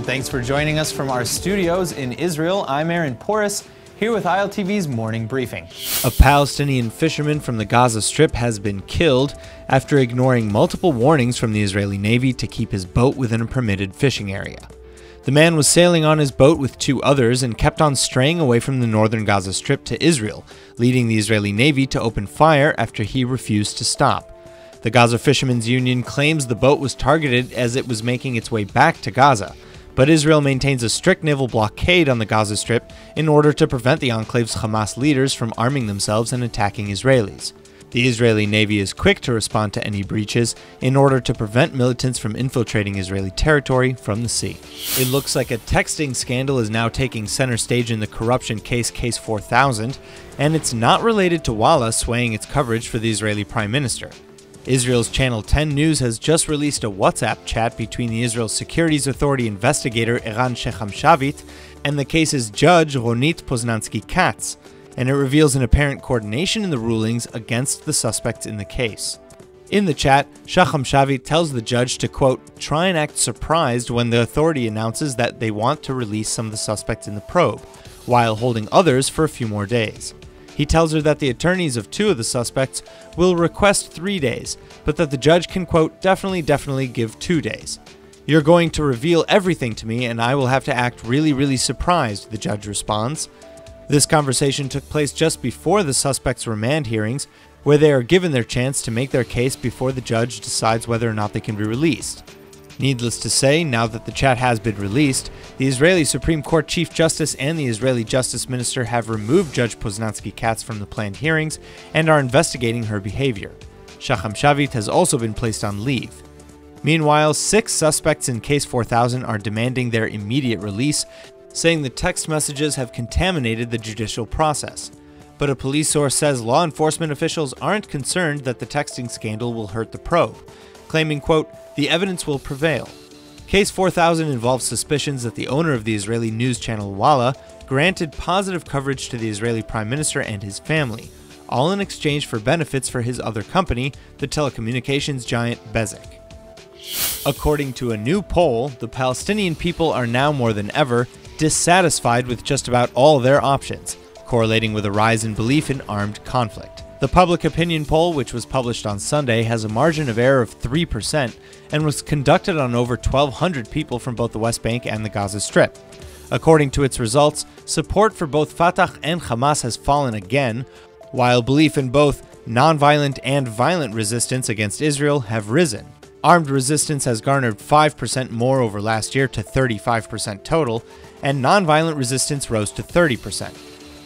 everyone. Thanks for joining us from our studios in Israel. I'm Aaron Porras, here with ILTV's morning briefing. A Palestinian fisherman from the Gaza Strip has been killed after ignoring multiple warnings from the Israeli Navy to keep his boat within a permitted fishing area. The man was sailing on his boat with two others and kept on straying away from the northern Gaza Strip to Israel, leading the Israeli Navy to open fire after he refused to stop. The Gaza Fishermen's Union claims the boat was targeted as it was making its way back to Gaza, but Israel maintains a strict naval blockade on the Gaza Strip in order to prevent the enclave's Hamas leaders from arming themselves and attacking Israelis. The Israeli Navy is quick to respond to any breaches in order to prevent militants from infiltrating Israeli territory from the sea. It looks like a texting scandal is now taking center stage in the corruption case 4000, and it's not related to Walla swaying its coverage for the Israeli Prime Minister. Israel's Channel 10 News has just released a WhatsApp chat between the Israel Securities Authority investigator Eran Shechem-Shavit and the case's judge Ronit Poznansky-Katz, and it reveals an apparent coordination in the rulings against the suspects in the case. In the chat, Shechem-Shavit tells the judge to, quote, try and act surprised when the authority announces that they want to release some of the suspects in the probe, while holding others for a few more days. He tells her that the attorneys of two of the suspects will request 3 days, but that the judge can, quote, definitely give 2 days. You're going to reveal everything to me and I will have to act really surprised, the judge responds. This conversation took place just before the suspects' remand hearings, where they are given their chance to make their case before the judge decides whether or not they can be released. Needless to say, now that the chat has been released, the Israeli Supreme Court Chief Justice and the Israeli Justice Minister have removed Judge Poznansky-Katz from the planned hearings and are investigating her behavior. Shechem-Shavit has also been placed on leave. Meanwhile, 6 suspects in Case 4000 are demanding their immediate release, saying the text messages have contaminated the judicial process. But a police source says law enforcement officials aren't concerned that the texting scandal will hurt the probe, claiming, quote, the evidence will prevail. Case 4000 involves suspicions that the owner of the Israeli news channel Walla granted positive coverage to the Israeli Prime Minister and his family, all in exchange for benefits for his other company, the telecommunications giant Bezeq. According to a new poll, the Palestinian people are now more than ever dissatisfied with just about all their options, correlating with a rise in belief in armed conflict. The public opinion poll, which was published on Sunday, has a margin of error of 3% and was conducted on over 1,200 people from both the West Bank and the Gaza Strip. According to its results, support for both Fatah and Hamas has fallen again, while belief in both nonviolent and violent resistance against Israel have risen. Armed resistance has garnered 5% more over last year to 35% total, and nonviolent resistance rose to 30%.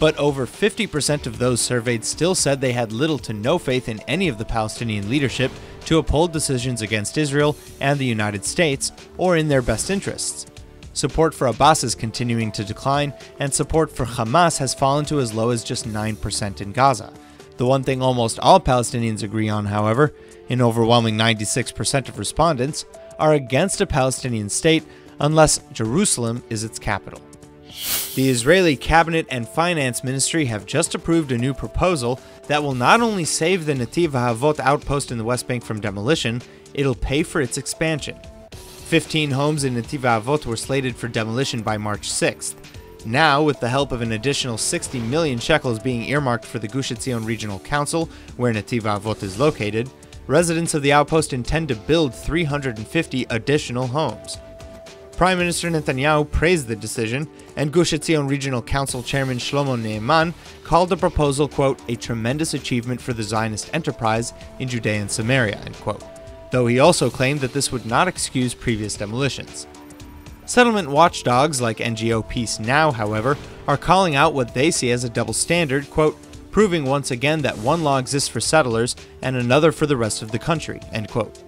But over 50% of those surveyed still said they had little to no faith in any of the Palestinian leadership to uphold decisions against Israel and the United States, or in their best interests. Support for Abbas is continuing to decline, and support for Hamas has fallen to as low as just 9% in Gaza. The one thing almost all Palestinians agree on, however, an overwhelming 96% of respondents, are against a Palestinian state unless Jerusalem is its capital. The Israeli Cabinet and Finance Ministry have just approved a new proposal that will not only save the Netiv HaAvot outpost in the West Bank from demolition, it'll pay for its expansion. 15 homes in Netiv HaAvot were slated for demolition by March 6th. Now, with the help of an additional 60 million shekels being earmarked for the Gush Etzion Regional Council, where Netiv HaAvot is located, residents of the outpost intend to build 350 additional homes. Prime Minister Netanyahu praised the decision, and Gush Etzion Regional Council Chairman Shlomo Ne'eman called the proposal, quote, a tremendous achievement for the Zionist enterprise in Judea and Samaria, end quote, though he also claimed that this would not excuse previous demolitions. Settlement watchdogs like NGO Peace Now, however, are calling out what they see as a double standard, quote, proving once again that one law exists for settlers and another for the rest of the country, end quote.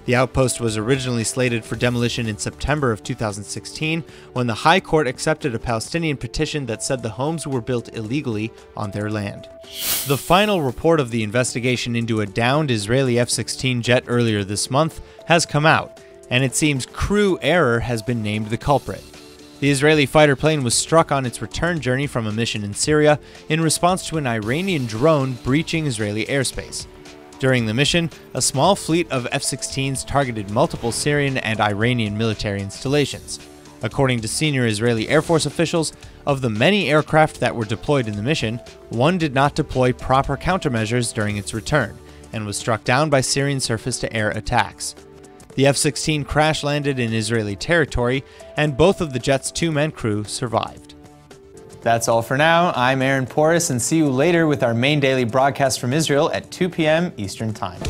The outpost was originally slated for demolition in September of 2016, when the High Court accepted a Palestinian petition that said the homes were built illegally on their land. The final report of the investigation into a downed Israeli F-16 jet earlier this month has come out, and it seems crew error has been named the culprit. The Israeli fighter plane was struck on its return journey from a mission in Syria in response to an Iranian drone breaching Israeli airspace. During the mission, a small fleet of F-16s targeted multiple Syrian and Iranian military installations. According to senior Israeli Air Force officials, of the many aircraft that were deployed in the mission, one did not deploy proper countermeasures during its return and was struck down by Syrian surface-to-air attacks. The F-16 crash-landed in Israeli territory, and both of the jet's two-man crew survived. That's all for now. I'm Aaron Porras, and see you later with our main daily broadcast from Israel at 2 p.m. Eastern Time.